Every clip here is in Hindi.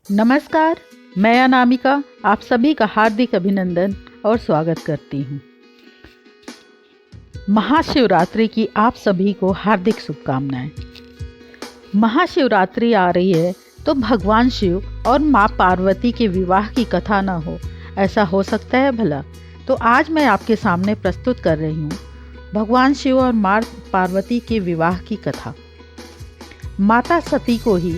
नमस्कार। मैं अनामिका आप सभी का हार्दिक अभिनंदन और स्वागत करती हूँ। महाशिवरात्रि की आप सभी को हार्दिक शुभकामनाएं। महाशिवरात्रि आ रही है तो भगवान शिव और माँ पार्वती के विवाह की कथा न हो, ऐसा हो सकता है भला? तो आज मैं आपके सामने प्रस्तुत कर रही हूँ भगवान शिव और माँ पार्वती के विवाह की कथा। माता सती को ही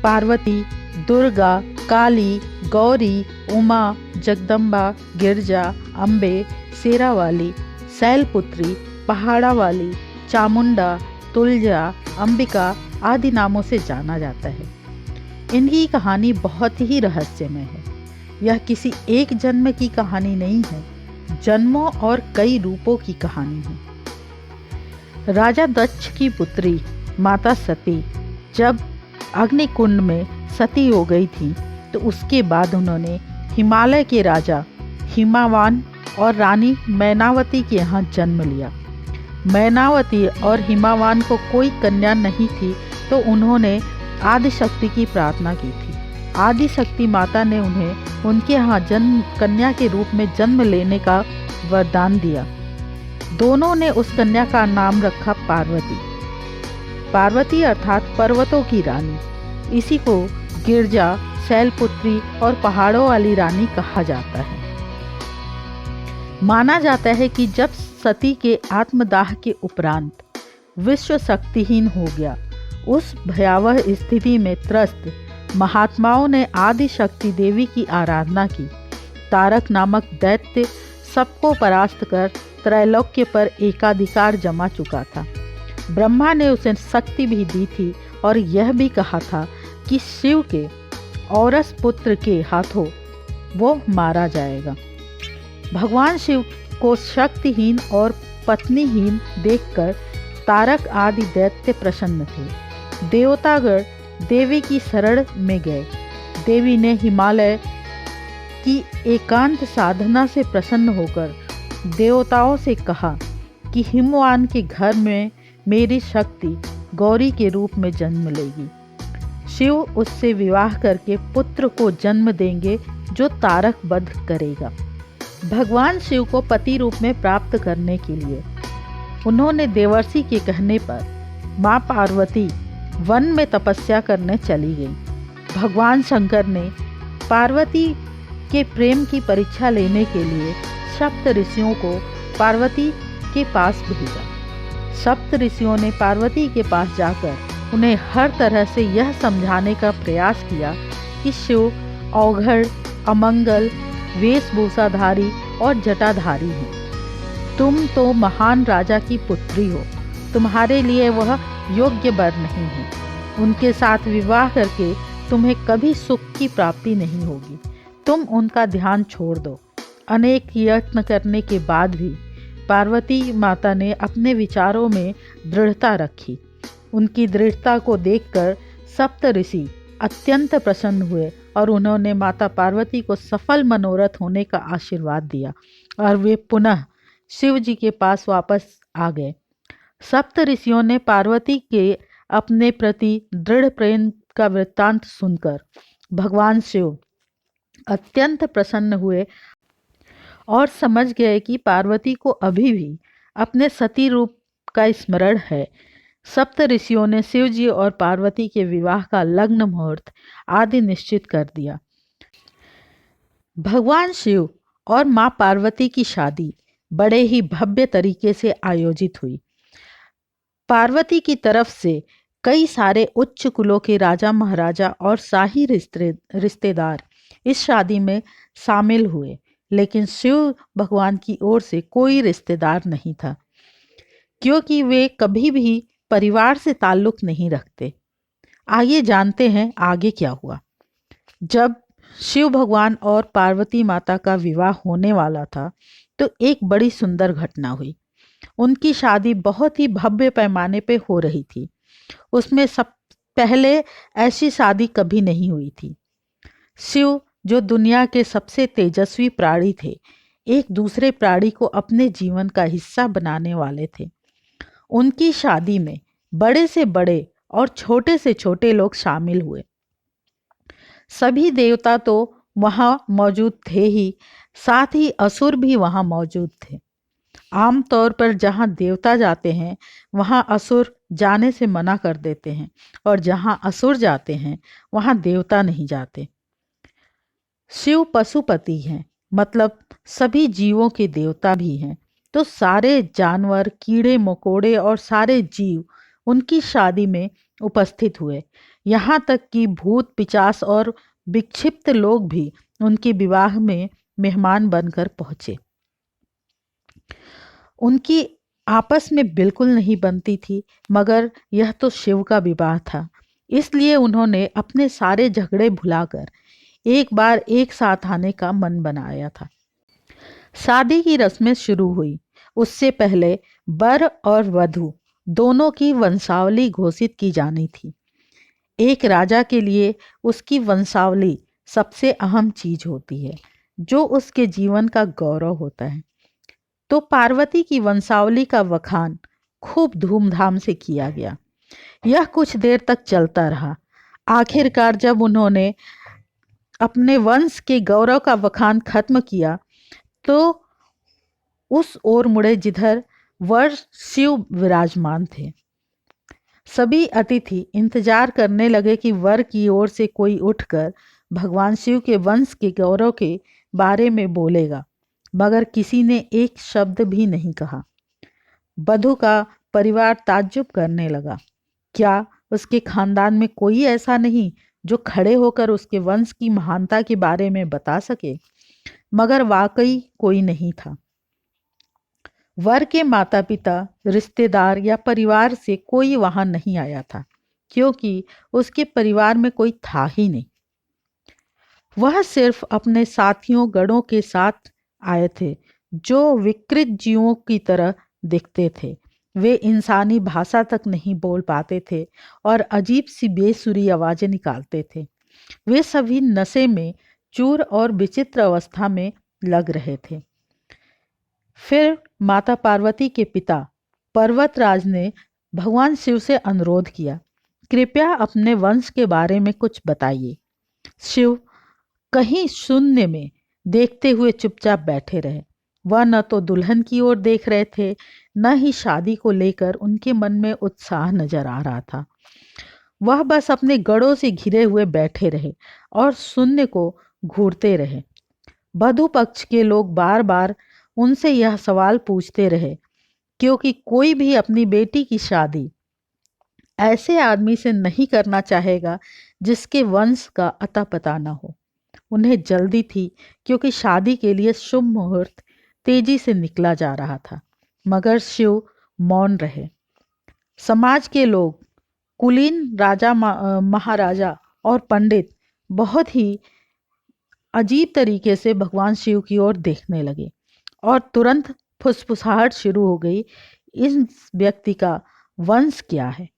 पार्वती, दुर्गा, काली, गौरी, उमा, जगदम्बा, गिरजा, अम्बे, शेरावाली, शैलपुत्री, पहाड़ा वाली, चामुंडा, तुलजा, अंबिका आदि नामों से जाना जाता है। इनकी कहानी बहुत ही रहस्यमय है। यह किसी एक जन्म की कहानी नहीं है, जन्मों और कई रूपों की कहानी है। राजा दक्ष की पुत्री माता सती जब अग्निकुंड में सती हो गई थी तो उसके बाद उन्होंने हिमालय के राजा हिमावान और रानी मैनावती के यहाँ जन्म लिया। मैनावती और हिमावान को कोई कन्या नहीं थी तो उन्होंने आदिशक्ति की प्रार्थना की थी। आदिशक्ति माता ने उन्हें उनके यहाँ जन्म कन्या के रूप में जन्म लेने का वरदान दिया। दोनों ने उस कन्या का नाम रखा पार्वती। पार्वती अर्थात पर्वतों की रानी। इसी को गिरजा, शैलपुत्री और पहाड़ों वाली रानी कहा जाता है। माना जाता है कि जब सती के आत्मदाह के उपरांत विश्व शक्तिहीन हो गया, उस भयावह स्थिति में त्रस्त महात्माओं ने आदि शक्ति देवी की आराधना की। तारक नामक दैत्य सबको परास्त कर त्रैलोक्य पर एकाधिकार जमा चुका था। ब्रह्मा ने उसे शक्ति भी दी थी और यह भी कहा था कि शिव के औरस पुत्र के हाथों वो मारा जाएगा। भगवान शिव को शक्तिहीन और पत्नीहीन देखकर तारक आदि दैत्य प्रसन्न थे। देवतागण देवी की शरण में गए। देवी ने हिमालय की एकांत साधना से प्रसन्न होकर देवताओं से कहा कि हिमवान के घर में मेरी शक्ति गौरी के रूप में जन्म लेगी। शिव उससे विवाह करके पुत्र को जन्म देंगे जो तारक वध करेगा। भगवान शिव को पति रूप में प्राप्त करने के लिए उन्होंने देवर्षि के कहने पर माँ पार्वती वन में तपस्या करने चली गई। भगवान शंकर ने पार्वती के प्रेम की परीक्षा लेने के लिए सप्त ऋषियों को पार्वती के पास भेजा। सप्त ऋषियों ने पार्वती के पास जाकर उन्हें हर तरह से यह समझाने का प्रयास किया कि शिव अवघड़, अमंगल, वेशभूषाधारी और जटाधारी हैं। तुम तो महान राजा की पुत्री हो, तुम्हारे लिए वह योग्य वर नहीं है। उनके साथ विवाह करके तुम्हें कभी सुख की प्राप्ति नहीं होगी। तुम उनका ध्यान छोड़ दो। अनेक यत्न करने के बाद भी पार्वती माता ने अपने विचारों में दृढ़ता रखी। उनकी दृढ़ता को देखकर सप्त ऋषि अत्यंत प्रसन्न हुए और उन्होंने माता पार्वती को सफल मनोरथ होने का आशीर्वाद दिया और वे पुनः शिव जी के पास वापस आ गए। सप्त ऋषियों ने पार्वती के अपने प्रति दृढ़ प्रेम का वृत्तांत सुनकर भगवान शिव अत्यंत प्रसन्न हुए और समझ गए कि पार्वती को अभी भी अपने सती रूप का स्मरण है। सप्त ऋषियों ने शिव जी और पार्वती के विवाह का लग्न मुहूर्त आदि निश्चित कर दिया। भगवान शिव और माँ पार्वती की शादी बड़े ही भव्य तरीके से आयोजित हुई। पार्वती की तरफ से कई सारे उच्च कुलों के राजा महाराजा और शाही रिश्तेदार इस शादी में शामिल हुए, लेकिन शिव भगवान की ओर से कोई रिश्तेदार नहीं था, क्योंकि वे कभी भी परिवार से ताल्लुक नहीं रखते। आइए जानते हैं आगे क्या हुआ। जब शिव भगवान और पार्वती माता का विवाह होने वाला था तो एक बड़ी सुंदर घटना हुई। उनकी शादी बहुत ही भव्य पैमाने पे हो रही थी। उसमें सब पहले ऐसी शादी कभी नहीं हुई थी। शिव जो दुनिया के सबसे तेजस्वी प्राणी थे, एक दूसरे प्राणी को अपने जीवन का हिस्सा बनाने वाले थे। उनकी शादी में बड़े से बड़े और छोटे से छोटे लोग शामिल हुए। सभी देवता तो वहाँ मौजूद थे ही, साथ ही असुर भी वहाँ मौजूद थे। आमतौर पर जहाँ देवता जाते हैं वहाँ असुर जाने से मना कर देते हैं, और जहाँ असुर जाते हैं वहाँ देवता नहीं जाते। शिव पशुपति हैं, मतलब सभी जीवों के देवता भी हैं। तो सारे जानवर, कीड़े मकोड़े और सारे जीव उनकी शादी में उपस्थित हुए। यहाँ तक कि भूत पिचास और विक्षिप्त लोग भी उनके विवाह में मेहमान बनकर पहुँचे। उनकी आपस में बिल्कुल नहीं बनती थी, मगर यह तो शिव का विवाह था, इसलिए उन्होंने अपने सारे झगड़े भुलाकर एक बार एक साथ आने का मन बनाया था। शादी की रस्में शुरू हुई। उससे पहले वर और वधू दोनों की वंशावली घोषित की जानी थी। एक राजा के लिए उसकी वंशावली सबसे अहम चीज होती है, जो उसके जीवन का गौरव होता है। तो पार्वती की वंशावली का वखान खूब धूमधाम से किया गया। यह कुछ देर तक चलता रहा। आखिरकार जब उन्होंने अपने वंश के गौरव का वखान खत्म किया तो उस ओर मुड़े जिधर वर शिव विराजमान थे। सभी अतिथि इंतजार करने लगे कि वर की ओर से कोई उठकर भगवान शिव के वंश के गौरव के बारे में बोलेगा, मगर किसी ने एक शब्द भी नहीं कहा। वधू का परिवार ताज्जुब करने लगा। क्या उसके खानदान में कोई ऐसा नहीं जो खड़े होकर उसके वंश की महानता के बारे में बता सके? मगर वाकई कोई नहीं था। वर के माता पिता, रिश्तेदार या परिवार से कोई वहां नहीं आया था, क्योंकि उसके परिवार में कोई था ही नहीं। वह सिर्फ अपने साथियों गणों के साथ आए थे, जो विकृत जीवों की तरह दिखते थे। वे इंसानी भाषा तक नहीं बोल पाते थे और अजीब सी बेसुरी आवाजें निकालते थे। वे सभी नशे में चूर और विचित्र अवस्था में लग रहे थे। फिर माता पार्वती के पिता पर्वतराज ने भगवान शिव से अनुरोध किया, कृपया अपने वंश के बारे में कुछ बताइए। शिव कहीं शून्य में देखते हुए चुपचाप बैठे रहे। वह न तो दुल्हन की ओर देख रहे थे, न ही शादी को लेकर उनके मन में उत्साह नजर आ रहा था। वह बस अपने गढ़ों से घिरे हुए बैठे रहे और शून्य को घूरते रहे। वधू पक्ष के लोग बार बार उनसे यह सवाल पूछते रहे, क्योंकि कोई भी अपनी बेटी की शादी ऐसे आदमी से नहीं करना चाहेगा जिसके वंश का अता पता न हो। उन्हें जल्दी थी, क्योंकि शादी के लिए शुभ मुहूर्त तेजी से निकला जा रहा था। मगर शिव मौन रहे। समाज के लोग, कुलीन राजा महाराजा और पंडित बहुत ही अजीब तरीके से भगवान शिव की ओर देखने लगे और तुरंत फुसफुसाहट शुरू हो गई, इस व्यक्ति का वंश क्या है?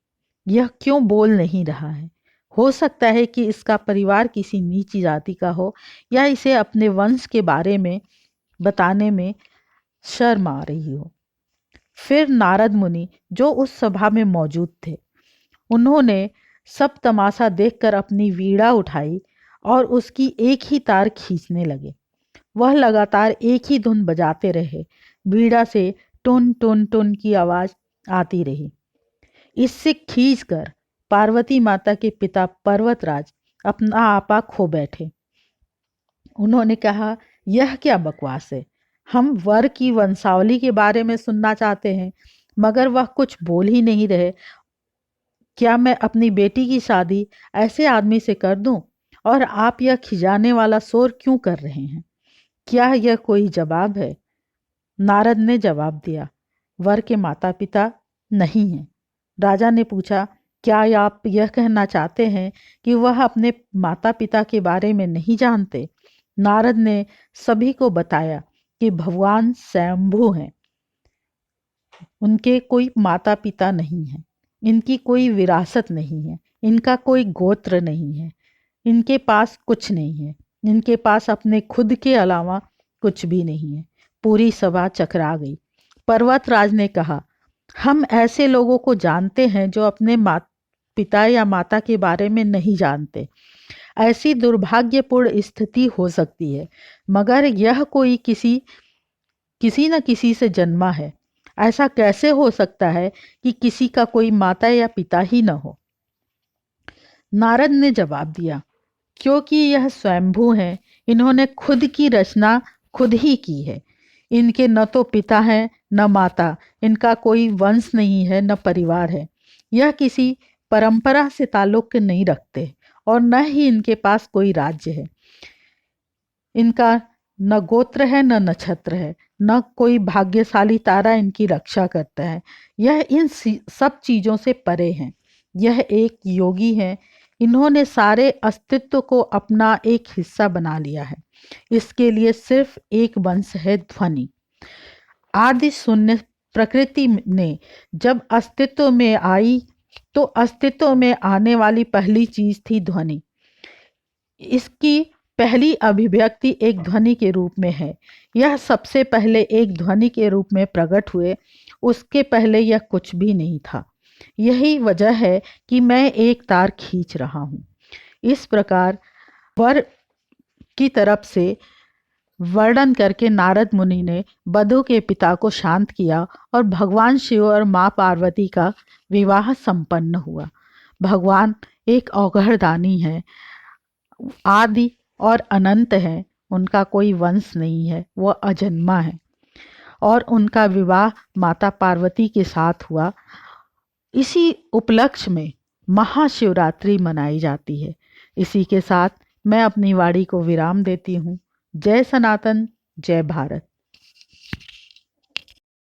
यह क्यों बोल नहीं रहा है? हो सकता है कि इसका परिवार किसी नीची जाति का हो, या इसे अपने वंश के बारे में बताने में शर्म आ रही हो। फिर नारद मुनि, जो उस सभा में मौजूद थे, उन्होंने सब तमाशा देखकर अपनी वीणा उठाई और उसकी एक ही तार खींचने लगे। वह लगातार एक ही धुन बजाते रहे। वीणा से टुन टुन टुन की आवाज आती रही। इससे खींचकर पार्वती माता के पिता पर्वतराज अपना आपा खो बैठे। उन्होंने कहा, यह क्या बकवास है? हम वर की वंशावली के बारे में सुनना चाहते हैं, मगर वह कुछ बोल ही नहीं रहे। क्या मैं अपनी बेटी की शादी ऐसे आदमी से कर दूं? और आप यह खिजाने वाला शोर क्यों कर रहे हैं? क्या यह कोई जवाब है? नारद ने जवाब दिया, वर के माता पिता नहीं हैं। राजा ने पूछा, क्या आप यह कहना चाहते हैं कि वह अपने माता पिता के बारे में नहीं जानते? नारद ने सभी को बताया कि भगवान स्वयंभू हैं। उनके कोई माता पिता नहीं है, इनकी कोई विरासत नहीं है, इनका कोई गोत्र नहीं है, इनके पास कुछ नहीं है, इनके पास अपने खुद के अलावा कुछ भी नहीं है। पूरी सभा चकरा गई। पर्वतराज ने कहा, हम ऐसे लोगों को जानते हैं जो अपने पिता या माता के बारे में नहीं जानते। ऐसी दुर्भाग्यपूर्ण स्थिति हो सकती है, मगर यह कोई किसी न किसी से जन्मा है। ऐसा कैसे हो सकता है कि किसी का कोई माता या पिता ही न हो? नारद ने जवाब दिया, क्योंकि यह स्वयंभू हैं, इन्होंने खुद की रचना खुद ही की है। इनके न तो पिता है न माता, इनका कोई वंश नहीं है न परिवार है। यह किसी परंपरा से ताल्लुक नहीं रखते और न ही इनके पास कोई राज्य है। इनका न गोत्र है न नक्षत्र है, न कोई भाग्यशाली तारा इनकी रक्षा करता है। यह इन सब चीज़ों से परे हैं। यह एक योगी है। इन्होंने सारे अस्तित्व को अपना एक हिस्सा बना लिया है। इसके लिए सिर्फ एक वंश है, ध्वनि। आदि शून्य प्रकृति ने जब अस्तित्व में आई तो अस्तित्व में आने वाली पहली चीज थी ध्वनि। इसकी पहली अभिव्यक्ति एक ध्वनि के रूप में है। यह सबसे पहले एक ध्वनि के रूप में प्रकट हुए, उसके पहले यह कुछ भी नहीं था। यही वजह है कि मैं एक तार खींच रहा हूँ। इस प्रकार वर की तरफ से वर्णन करके नारद मुनि ने बधु के पिता को शांत किया और भगवान शिव और माँ पार्वती का विवाह संपन्न हुआ। भगवान एक औघड़दानी है, आदि और अनंत है। उनका कोई वंश नहीं है, वह अजन्मा है और उनका विवाह माता पार्वती के साथ हुआ। इसी उपलक्ष्य में महाशिवरात्रि मनाई जाती है। इसी के साथ मैं अपनी वाणी को विराम देती हूँ। जय सनातन, जय भारत।